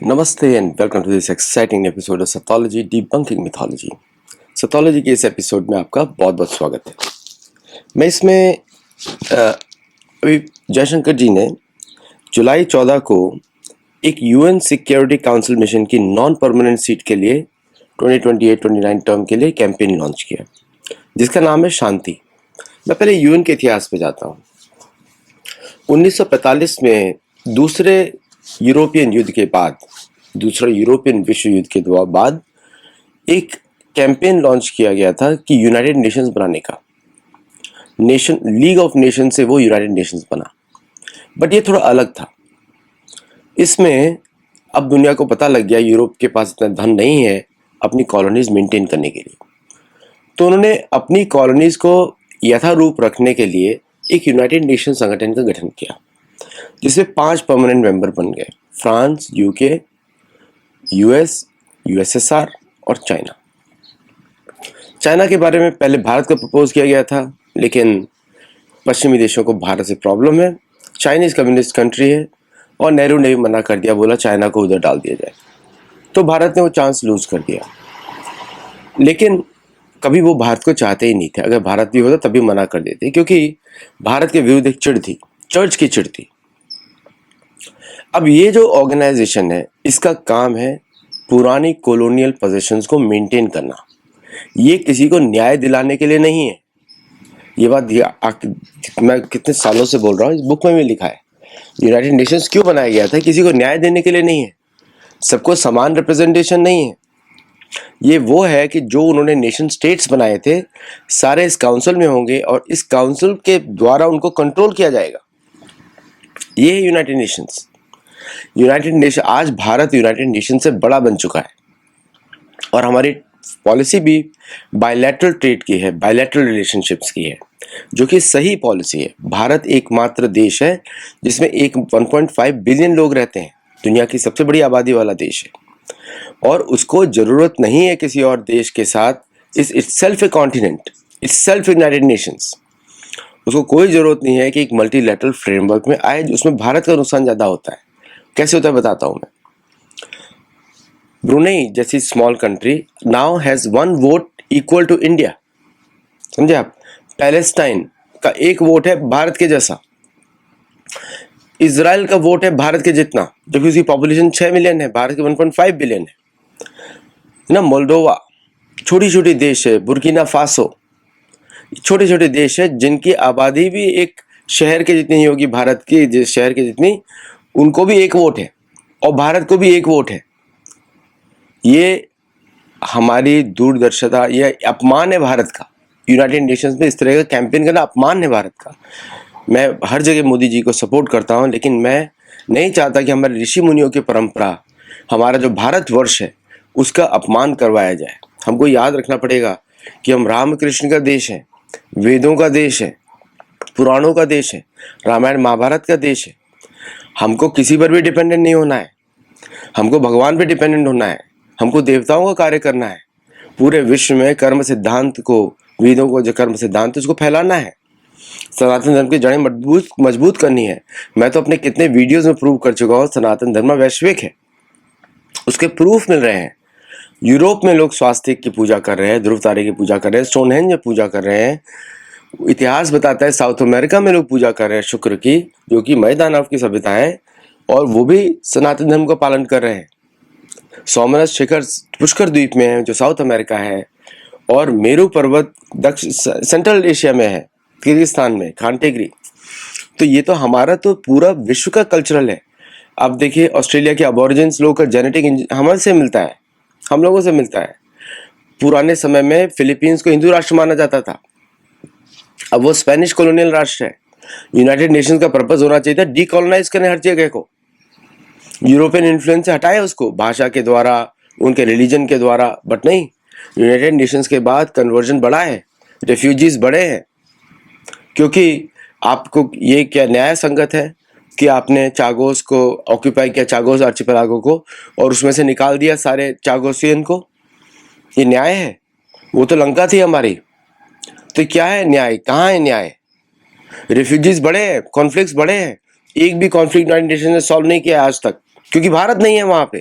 Namaste and welcome to this exciting episode of Sathology Debunking Mythology. Sathology के इस episode में आपका बहुत बहुत स्वागत है। मैं इसमें अभी जयशंकर जी ने जुलाई 14 को एक यूएन सिक्योरिटी काउंसिल मिशन की नॉन परमानेंट सीट के लिए 2028-29 टर्म के लिए कैंपेन लॉन्च किया जिसका नाम है शांति। मैं पहले यूएन के इतिहास पे जाता हूँ। 1945 में दूसरे यूरोपियन युद्ध के बाद, दूसरा यूरोपियन विश्व युद्ध के बाद एक कैंपेन लॉन्च किया गया था कि यूनाइटेड नेशंस बनाने का। नेशन लीग ऑफ नेशन से वो यूनाइटेड नेशंस बना, बट ये थोड़ा अलग था। इसमें अब दुनिया को पता लग गया यूरोप के पास इतना धन नहीं है अपनी कॉलोनीज मेंटेन करने के लिए, तो उन्होंने अपनी कॉलोनीज को यथारूप रखने के लिए एक यूनाइटेड नेशन संगठन का गठन किया जिसमें 5 परमानेंट मेंबर बन गए: फ्रांस, यूके, यूएस, यूएसएसआर और चाइना। चाइना के बारे में पहले भारत को प्रपोज किया गया था, लेकिन पश्चिमी देशों को भारत से प्रॉब्लम है, चाइनीज कम्युनिस्ट कंट्री है, और नेहरू ने भी मना कर दिया, बोला चाइना को उधर डाल दिया जाए। तो भारत ने वो चांस लूज कर दिया। लेकिन कभी वो भारत को चाहते ही नहीं थे। अगर भारत भी होता तभी मना कर देते, क्योंकि भारत के विरुद्ध एक चिढ़ थी, चर्च की चिढ़ थी। अब ये जो ऑर्गेनाइजेशन है इसका काम है पुरानी कॉलोनियल पोजीशंस को मेंटेन करना। ये किसी को न्याय दिलाने के लिए नहीं है। ये बात मैं कितने सालों से बोल रहा हूँ, इस बुक में भी लिखा है। यूनाइटेड नेशंस क्यों बनाया गया था? किसी को न्याय देने के लिए नहीं है, सबको समान रिप्रेजेंटेशन नहीं है। ये वो है कि जो उन्होंने नेशन स्टेट्स बनाए थे सारे इस काउंसिल में होंगे और इस काउंसिल के द्वारा उनको कंट्रोल किया जाएगा। ये है यूनाइटेड नेशंस। यूनाइटेड नेशन, आज भारत यूनाइटेड नेशन से बड़ा बन चुका है और हमारी पॉलिसी भी बायलैटरल ट्रेड की है, बायलैटरल रिलेशनशिप्स की है, जो कि सही पॉलिसी है। भारत एकमात्र देश है जिसमें 1.5 बिलियन लोग रहते हैं, दुनिया की सबसे बड़ी आबादी वाला देश है, और उसको जरूरत नहीं है किसी और देश के साथ। इट्सेल्फ ए कॉन्टिनेंट, इट्सेल्फ यूनाइटेड नेशंस। उसको कोई जरूरत नहीं है कि एक मल्टीलैटरल फ्रेमवर्क में आए, उसमें भारत का नुकसान ज्यादा होता है। कैसे होता है बताता हूं मैं। ब्रुनेई जैसी small country now has 1 vote equal to India. समझे आप? पैलेस्टाइन का 1 वोट है भारत के जैसा। इजराइल का वोट है भारत के जितना, जबकि उसकी पॉपुलेशन 6 मिलियन है, भारत के 1.5 बिलियन है ना। मोल्डोवा छोटी छोटी देश है, बुर्किना फासो छोटे छोटे देश है जिनकी आबादी भी एक शहर के जितनी ही होगी, भारत की शहर के जितनी, उनको भी 1 वोट है और भारत को भी 1 वोट है। ये हमारी दूरदर्शिता, ये अपमान है भारत का। यूनाइटेड नेशंस में इस तरह का कैंपेन करना अपमान है भारत का। मैं हर जगह मोदी जी को सपोर्ट करता हूं, लेकिन मैं नहीं चाहता कि हमारे ऋषि मुनियों की परंपरा, हमारा जो भारतवर्ष है, उसका अपमान करवाया जाए। हमको याद रखना पड़ेगा कि हम रामकृष्ण का देश है, वेदों का देश है, पुराणों का देश है, रामायण महाभारत का देश है। हमको किसी पर भी डिपेंडेंट नहीं होना है, हमको भगवान पे डिपेंडेंट होना है, हमको देवताओं का कार्य करना है। पूरे विश्व में कर्म सिद्धांत को, वेदों को जो कर्म सिद्धांत है उसको फैलाना है। सनातन धर्म की जड़ें मजबूत करनी है। मैं तो अपने कितने वीडियोस में प्रूव कर चुका हूँ सनातन धर्म वैश्विक है, उसके प्रूफ मिल रहे हैं। यूरोप में लोग स्वास्तिक की पूजा कर रहे हैं, ध्रुव तारे की पूजा कर रहे हैं, स्टोनहेंज में पूजा कर रहे हैं। इतिहास बताता है साउथ अमेरिका में लोग पूजा कर रहे हैं शुक्र की, जो कि मय दानव की सभ्यता है, और वो भी सनातन धर्म का पालन कर रहे हैं। सोमनाथ शिखर पुष्कर द्वीप में है जो साउथ अमेरिका है, और मेरू पर्वत सेंट्रल एशिया में है, किर्गिस्तान में खानटेगरी। तो ये तो हमारा तो पूरा विश्व का कल्चरल है। आप देखिए ऑस्ट्रेलिया के अबॉरिजिन्स लोग का जेनेटिक हमारे से मिलता है, हम लोगों से मिलता है। पुराने समय में फिलीपींस को हिंदू राष्ट्र माना जाता था, अब वो स्पेनिश कॉलोनियल राष्ट्र है। यूनाइटेड नेशंस का पर्पस होना चाहिए था डीकोलोनाइज करने हर जगह को, यूरोपियन इन्फ्लुएंस से हटाए उसको, भाषा के द्वारा, उनके रिलीजन के द्वारा, बट नहीं। यूनाइटेड नेशंस के बाद कन्वर्जन बढ़ा है, रेफ्यूजीज बढ़े हैं, क्योंकि आपको ये क्या न्याय संगत है कि आपने चागोस को ऑक्यूपाई किया, चागोस आर्चिपेलागो को, और उसमें से निकाल दिया सारे चागोसियन को? ये न्याय है? वो तो लंका थी हमारी। तो क्या है न्याय? कहाँ है न्याय? रेफ्यूजीज बढ़े हैं, कॉन्फ्लिक्ट्स बढ़े हैं, एक भी कॉन्फ्लिक्ट यूनाइटेड नेशन ने सॉल्व नहीं किया आज तक। क्योंकि भारत नहीं है वहां पे।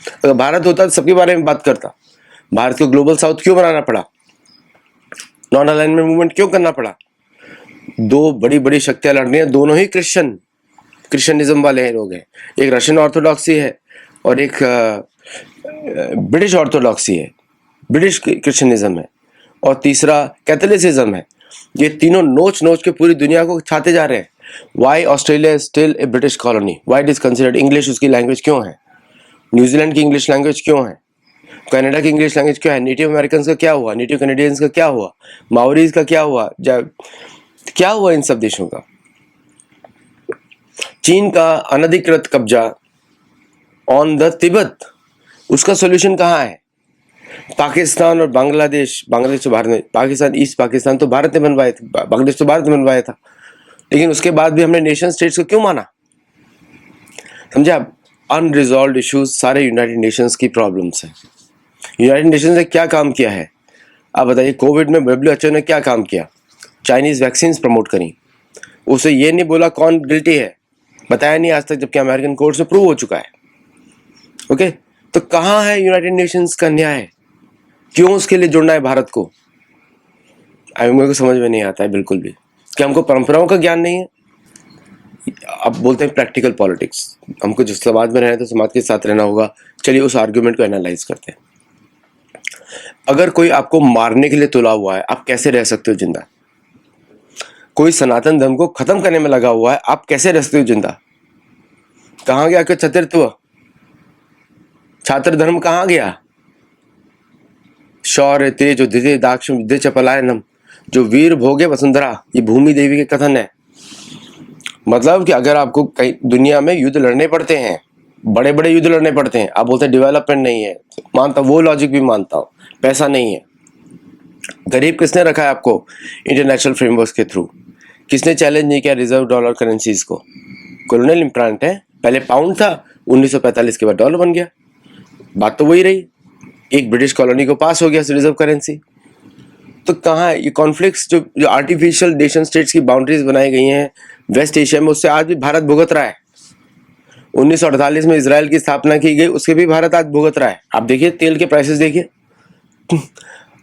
अगर भारत होता तो सबके बारे में बात करता। भारत को ग्लोबल साउथ क्यों बनाना पड़ा, नॉन अलाइनमेंट मूवमेंट क्यों करना पड़ा? दो बड़ी बड़ी शक्तियां लड़ रही हैं, दोनों ही क्रिश्चियनिज्म वाले लोग हैं। एक रशियन ऑर्थोडॉक्सी है और एक ब्रिटिश ऑर्थोडॉक्सी है, ब्रिटिश क्रिश्चियनिज्म है, और तीसरा कैथोलिसिज्म है। ये तीनों नोच नोच के पूरी दुनिया को छाते जा रहे हैं। Why Australia is still a British colony, why it is considered, English उसकी लैंग्वेज क्यों है, न्यूजीलैंड की इंग्लिश लैंग्वेज क्यों है, कनाडा की इंग्लिश लैंग्वेज क्यों है, नेटिव अमेरिकन का क्या हुआ, नेटिव कैनेडियंस का क्या हुआ, माओरीज का क्या हुआ, क्या हुआ इन सब देशों का? चीन का अनधिकृत कब्जा ऑन द तिब्बत, उसका सॉल्यूशन कहाँ है? पाकिस्तान और बांग्लादेश तो भारत में, पाकिस्तान ईस्ट पाकिस्तान तो भारत ने बनवाया था, बांग्लादेश तो भारत ने बनवाया था, लेकिन उसके बाद भी हमने नेशन स्टेट्स को क्यों माना? समझे आप? अनरिजॉल्व्ड इश्यूज सारे यूनाइटेड नेशंस की प्रॉब्लम्स हैं। यूनाइटेड नेशंस ने क्या काम किया है आप बताइए? कोविड में WHO ने क्या काम किया? चाइनीज वैक्सीन प्रमोट करी, उसे ये नहीं बोला कौन गिल्टी है, बताया नहीं आज तक, जबकि अमेरिकन कोर्ट से प्रूव हो चुका है। ओके, तो कहाँ है यूनाइटेड नेशंस का न्याय? क्यों उसके लिए जुड़ना है भारत को? मेरे को समझ में नहीं आता है बिल्कुल भी। क्या हमको परंपराओं का ज्ञान नहीं है? अब बोलते हैं प्रैक्टिकल पॉलिटिक्स, हमको जिस समाज में रहना है तो समाज के साथ रहना होगा। चलिए उस आर्ग्यूमेंट को एनालाइज करते हैं। अगर कोई आपको मारने के लिए तुला हुआ है, आप कैसे रह सकते हो जिंदा? कोई सनातन धर्म को खत्म करने में लगा हुआ है, आप कैसे रह सकते हो जिंदा? कहाँ गया क्षत्रित्व, छात्र धर्म कहाँ गया? शौर्य तेज उदिते दाक्ष युद्धे च पलायनम, जो वीर भोगे वसुंधरा, ये भूमि देवी के कथन है। मतलब कि अगर आपको कहीं दुनिया में युद्ध लड़ने पड़ते हैं, बड़े बड़े युद्ध लड़ने पड़ते हैं, आप बोलते हैं डेवलपमेंट नहीं है, मानता, वो लॉजिक भी मानता हूं, पैसा नहीं है। गरीब किसने रखा है आपको? इंटरनेशनल फ्रेमवर्क के थ्रू। किसने चैलेंज नहीं किया रिजर्व डॉलर करेंसीज को? कॉलोनियल इम्प्लांट है, पहले पाउंड था, 1945 के बाद डॉलर बन गया, बात तो वही रही। एक ब्रिटिश कॉलोनी को पास हो गया रिजर्व करेंसी। तो कहाँ है ये कॉन्फ्लिक्ट्स? जो आर्टिफिशियल नेशन स्टेट्स की बाउंड्रीज बनाई गई हैं वेस्ट एशिया में, उससे आज भी भारत भुगत रहा है। 1948 में इजराइल की स्थापना की गई, उसके भी भारत आज भुगत रहा है। आप देखिए तेल के प्राइसेस देखिए।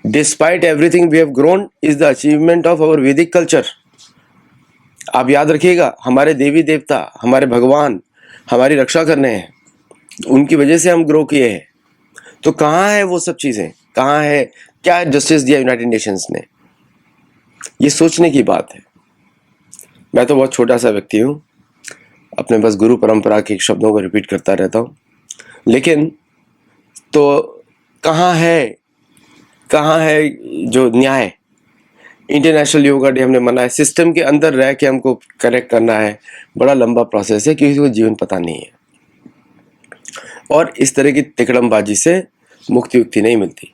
Despite everything we have grown is the achievement of our Vedic culture. आप याद रखिएगा, हमारे देवी देवता, हमारे भगवान हमारी रक्षा करने हैं, उनकी वजह से हम ग्रो किए हैं। तो कहाँ है वो सब चीजें? कहाँ है? क्या जस्टिस दिया यूनाइटेड नेशंस ने? ये सोचने की बात है। मैं तो बहुत छोटा सा व्यक्ति हूँ, अपने बस गुरु परंपरा के शब्दों को रिपीट करता रहता हूँ, लेकिन तो कहाँ है जो न्याय? इंटरनेशनल योगा डे हमने मनाया, सिस्टम के अंदर रह के हमको करेक्ट करना है, बड़ा लंबा प्रोसेस है, किसी को जीवन पता नहीं है, और इस तरह की तिकड़मबाजी से मुक्ति नहीं मिलती।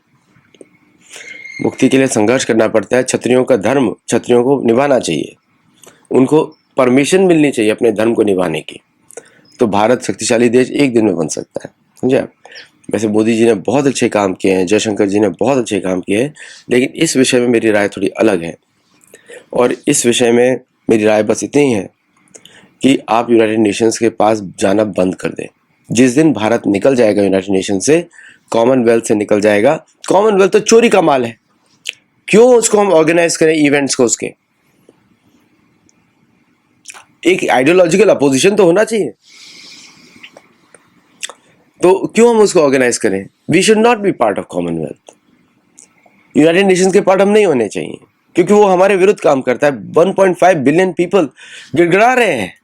मुक्ति के लिए संघर्ष करना पड़ता है। क्षत्रियों का धर्म क्षत्रियों को निभाना चाहिए, उनको परमिशन मिलनी चाहिए अपने धर्म को निभाने की। तो भारत शक्तिशाली देश एक दिन में बन सकता है, समझे आप? वैसे मोदी जी ने बहुत अच्छे काम किए हैं, जयशंकर जी ने बहुत अच्छे काम किए हैं, लेकिन इस विषय में मेरी राय थोड़ी अलग है। और इस विषय में मेरी राय बस इतनी है कि आप यूनाइटेड नेशंस के पास जाना बंद कर दें। जिस दिन भारत निकल जाएगा यूनाइटेड नेशन से, कॉमनवेल्थ से निकल जाएगा, कॉमनवेल्थ तो चोरी का माल है, क्यों उसको हम ऑर्गेनाइज करें इवेंट्स को? उसके एक आइडियोलॉजिकल अपोजिशन तो होना चाहिए, तो क्यों हम उसको ऑर्गेनाइज करें? We should not be part of Commonwealth. United Nations के पार्ट हम नहीं होने चाहिए, क्योंकि वो हमारे विरुद्ध काम करता है। 1.5 बिलियन पीपल गिड़गिड़ा रहे हैं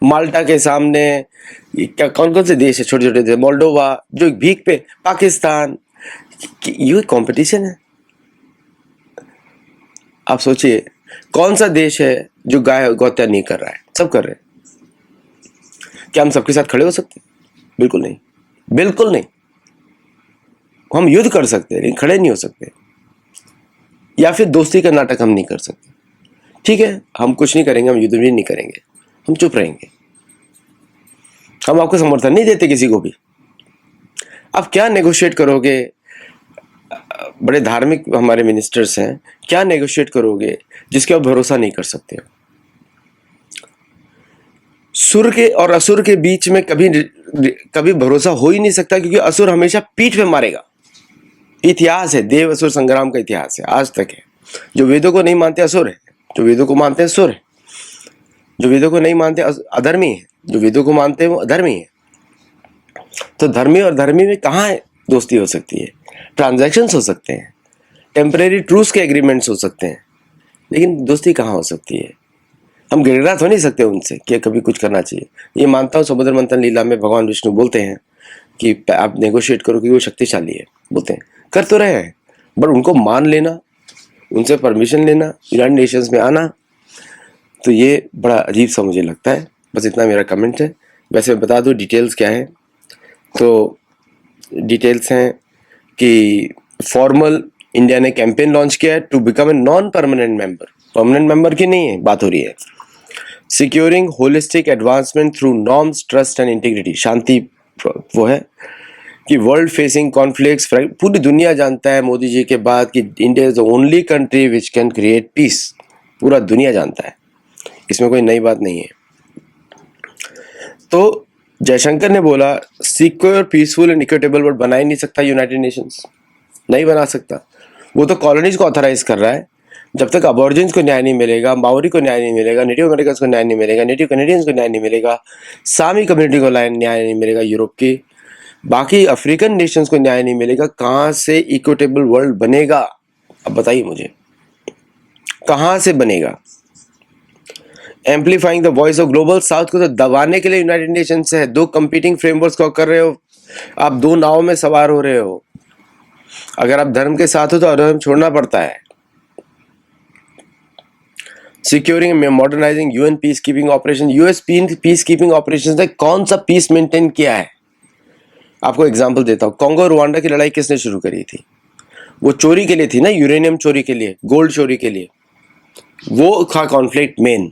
माल्टा के सामने। क्या कौन कौन से देश है छोटे छोटे देश, मोल्डोवा जो भीख पे, पाकिस्तान, ये कंपटीशन है। आप सोचिए कौन सा देश है जो गाय गौत्या नहीं कर रहा है? सब कर रहे हैं। क्या हम सबके साथ खड़े हो सकते? बिल्कुल नहीं, बिल्कुल नहीं। हम युद्ध कर सकते हैं लेकिन खड़े नहीं हो सकते, या फिर दोस्ती का नाटक हम नहीं कर सकते। ठीक है, हम कुछ नहीं करेंगे, हम युद्ध भी नहीं करेंगे, हम चुप रहेंगे, हम आपको समर्थन नहीं देते किसी को भी। आप क्या नेगोशिएट करोगे? बड़े धार्मिक हमारे मिनिस्टर्स हैं, क्या नेगोशिएट करोगे जिसके आप भरोसा नहीं कर सकते हो? सुर के और असुर के बीच में कभी कभी भरोसा हो ही नहीं सकता, क्योंकि असुर हमेशा पीठ पे मारेगा। इतिहास है, देव असुर संग्राम का इतिहास है, आज तक है। जो वेदों को नहीं मानते असुर है, जो वेदों को मानते हैं असुर है। जो वेदों को नहीं मानते अधर्मी है, जो वेदों को मानते हैं वो अधर्मी है। तो धर्मी और धर्मी में कहाँ दोस्ती हो सकती है? ट्रांजैक्शंस हो सकते हैं, टेम्परेरी ट्रूस के एग्रीमेंट्स हो सकते हैं, लेकिन दोस्ती कहाँ हो सकती है? हम गिड़गिड़ा तो नहीं सकते उनसे कि कभी कुछ करना चाहिए। ये मानता हूँ समुद्र मंथन लीला में भगवान विष्णु बोलते हैं कि आप नेगोशिएट करो, क्योंकि वो शक्तिशाली है, बोलते हैं, कर तो रहे हैं, बट उनको मान लेना, उनसे परमिशन लेना, यूनाइटेड नेशंस में आना, तो ये बड़ा अजीब सा मुझे लगता है। बस इतना मेरा कमेंट है। वैसे मैं बता दूँ डिटेल्स क्या है, तो डिटेल्स हैं कि फॉर्मल इंडिया ने कैंपेन लॉन्च किया है to become a non permanent member. Permanent member की नहीं है बात हो रही है। Securing holistic advancement through norms, trust and integrity. Shanti वो है कि वर्ल्ड फेसिंग कॉन्फ्लिक्ट्स, पूरी दुनिया जानता है मोदी जी के बाद कि India is the only country which can create peace. पूरा दुनिया जानता है, इसमें कोई नई बात नहीं है। तो जयशंकर ने बोला secure, peaceful and equitable world बना ही नहीं सकता यूनाइटेड नेशंस, नहीं बना सकता। वो तो कॉलोनीज को ऑथराइज कर रहा है। जब तक अबॉर्जिन्स को न्याय नहीं मिलेगा, माओरी को न्याय नहीं मिलेगा, नेटिव अमेरिकन को न्याय नहीं मिलेगा, नेटिव कनेडियंस को न्याय नहीं मिलेगा, सामी कम्युनिटी को न्याय नहीं मिलेगा, यूरोप की बाकी अफ्रीकन नेशंस को न्याय नहीं मिलेगा, कहाँ से इक्विटेबल वर्ल्ड बनेगा? अब बताइए मुझे, कहाँ से बनेगा? Amplifying the voice of global south को तो दबाने के लिए यूनाइटेड नेशंस है। दो कंपीटिंग फ्रेमवर्क्स को कर रहे हो आप, दो नाव में सवार हो रहे हो। अगर आप धर्म के साथ हो तो अधर्म छोड़ना पड़ता है। Securing modernising UN peace keeping operation. US peace keeping operation ने कौन सा पीस मेंटेन किया है? आपको एग्जांपल देता हूँ। कांगो रुवांडा की लड़ाई किसने शुरू करी थी? वो चोरी के लिए थी ना, यूरेनियम चोरी के लिए, गोल्ड चोरी के लिए, वो था कॉन्फ्लिक्ट मेन।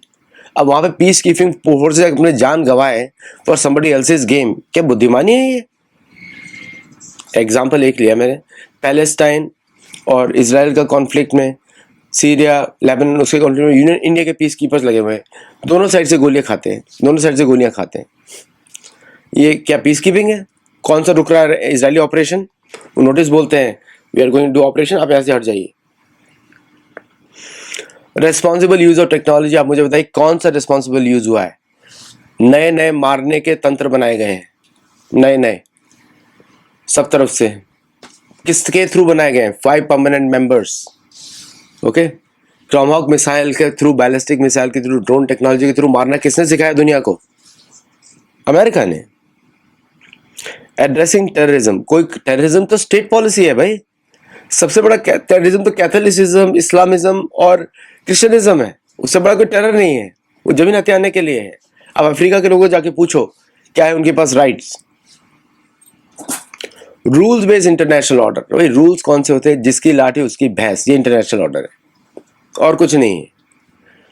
अब वहां पे पीस कीपिंग फोर्सेस अपने जान गंवाए फॉर समबडी एल्सेस गेम। क्या बुद्धिमानी है ये? एग्जाम्पल एक लिया मैंने, पैलेस्टाइन और इसराइल का कॉन्फ्लिक्ट में, सीरिया, लेबनान, उसके कॉन्फ्लिक्ट में यूनियन इंडिया के पीस कीपर्स लगे हुए हैं। दोनों साइड से गोलियां खाते हैं, दोनों साइड से गोलियां खाते हैं। ये क्या पीस कीपिंग है? कौन सा रुक रहा है इजरायली ऑपरेशन? वो नोटिस बोलते हैं we are going to do operation, आप यहाँ से हट जाइए। Responsible use of technology. आप मुझे बताइए कौन सा रेस्पॉन्सिबल यूज हुआ है? नए नए मारने के तंत्र बनाए गए हैं, नए नए सब तरफ से। किसके थ्रू बनाए गए हैं? 5 permanent members. Okay, Tomahawk missile के थ्रू, बैलिस्टिक मिसाइल के थ्रू, ड्रोन टेक्नोलॉजी के थ्रू मारना किसने सिखाया दुनिया को? अमेरिका ने। Addressing terrorism. कोई टेररिज्म तो स्टेट पॉलिसी है भाई। सबसे बड़ा टेररिज्म तो कैथोलिसिज्म, इस्लामिज्म और क्रिश्चियनिज्म है। उससे बड़ा कोई टेरर नहीं है, वो जमीन हथियाने के लिए है। अब अफ्रीका के लोगों जाके पूछो क्या है उनके पास rights. Rules based international order. भाई रूल्स कौन से होते हैं? जिसकी लाठी उसकी भैंस, ये इंटरनेशनल ऑर्डर है और कुछ नहीं है।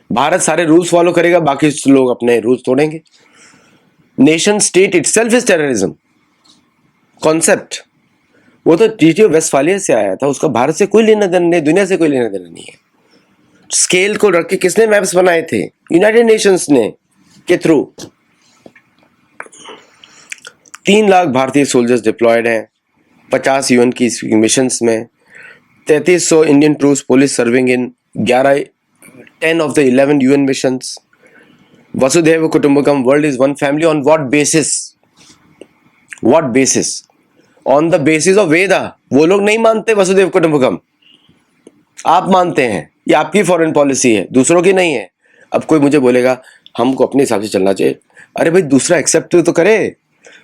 भारत सारे रूल्स फॉलो करेगा, बाकी लोग अपने रूल्स तोड़ेंगे। Nation state itself is terrorism concept. वो तो ट्रीटी ऑफ वेस्टफालिया से आया था, उसका भारत से कोई लेना देना नहीं, दुनिया से कोई लेना देना नहीं है। स्केल को रख के किसने मैप्स बनाए थे? यूनाइटेड नेशंस ने के थ्रू। 3 लाख भारतीय सोल्जर्स डिप्लॉयड हैं 50 यूएन की मिशंस में। 3300 Indian troops police serving in 10 of the 11 UN missions. वसुधैव कुटुंबकम, world is one family. On what basis? What basis? On the basis of Veda. वो लोग नहीं मानते वसुधैव कुटुंबकम, आप मानते हैं। ये आपकी फॉरेन पॉलिसी है, दूसरों की नहीं है। अब कोई मुझे बोलेगा हमको अपने हिसाब से चलना चाहिए। अरे भाई दूसरा एक्सेप्ट तो करे।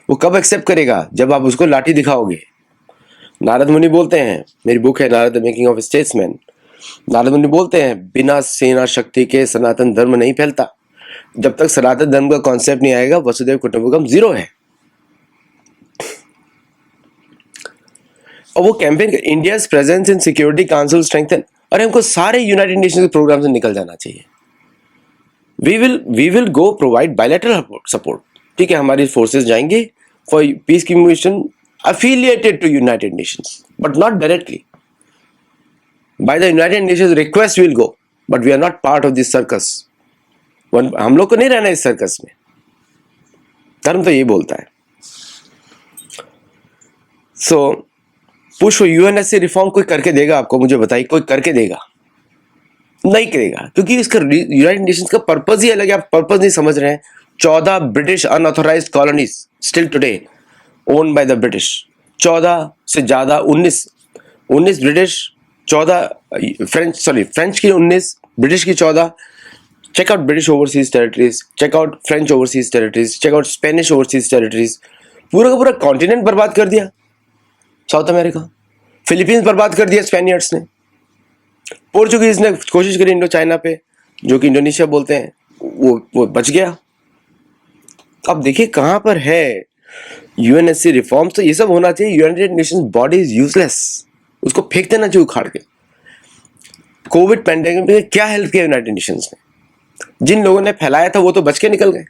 वो कब एक्सेप्ट करेगा? जब आप उसको लाठी दिखाओगे। नारद मुनि बोलते हैं, मेरी बुक है Narad the making of statesman. Narad मुनि बोलते हैं बिना सेना शक्ति के सनातन धर्म नहीं फैलता। जब तक सनातन धर्म का कॉन्सेप्ट नहीं आएगा वसुधैव कुटुंबकम जीरो है। और वो campaign India presence in security council strengthen. अरे हमको सारे यूनाइटेड नेशंस के प्रोग्राम से निकल जाना चाहिए। We will go provide bilateral support. ठीक है, हमारी फोर्सेस जाएंगे for peace keeping mission affiliated to United Nations, but not directly. By the United Nations request we'll go, but we are not part of this circus. हम लोग को नहीं रहना इस सर्कस में। धर्म तो ये बोलता है। सो पुश यूएनएससी रिफॉर्म कोई करके देगा आपको? मुझे बताइए, कोई करके देगा? नहीं करेगा, क्योंकि इसका यूनाइटेड नेशंस का पर्पज ही अलग है। आप पर्पज नहीं समझ रहे हैं। 14 British unauthorised colonies still today owned by the British. 14 से ज्यादा, 19 ब्रिटिश, 14 फ्रेंच, सॉरी फ्रेंच की 19, ब्रिटिश की 14। Check out British overseas territories, check out French overseas territories, check out Spanish overseas territories. पूरा का पूरा कॉन्टिनेंट बर्बाद कर दिया साउथ अमेरिका। फिलीपींस बर्बाद कर दिया स्पेनियर्ड्स ने। पोर्चुगीज ने कोशिश करी इंडो चाइना पे, जो कि इंडोनेशिया बोलते हैं, वो बच गया। अब देखिए कहां पर है यूएनएससी रिफॉर्म्स। तो ये सब होना चाहिए। United Nations body is useless, उसको फेंक देना चाहिए उखाड़ के। कोविड पैंडेमिक में क्या हेल्प किया यूनाइटेड नेशंस ने? जिन लोगों ने फैलाया था वो तो बच के निकल गए।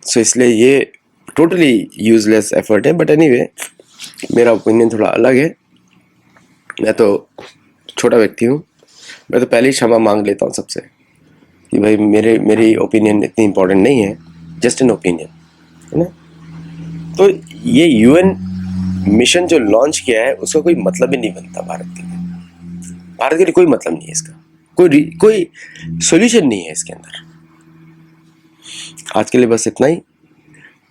सो इसलिए ये टोटली यूजलेस एफर्ट है। बट एनीवे, मेरा ओपिनियन थोड़ा अलग है। मैं तो छोटा व्यक्ति हूँ, मैं तो पहले ही क्षमा मांग लेता हूँ सबसे कि भाई मेरी ओपिनियन इतनी इंपॉर्टेंट नहीं है, जस्ट एन ओपिनियन, है ना। तो ये यूएन मिशन जो लॉन्च किया है उसका कोई मतलब ही नहीं बनता भारत के लिए। भारत के लिए कोई मतलब नहीं है इसका, कोई सॉल्यूशन नहीं है इसके अंदर। आज के लिए बस इतना ही।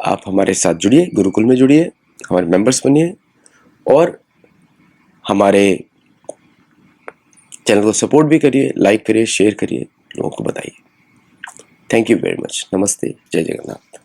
आप हमारे साथ जुड़िए, गुरुकुल में जुड़िए, हमारे मेंबर्स बनिए और हमारे चैनल को सपोर्ट भी करिए, लाइक करिए, शेयर करिए, लोगों को बताइए। Thank you very much. नमस्ते, जय जगन्नाथ।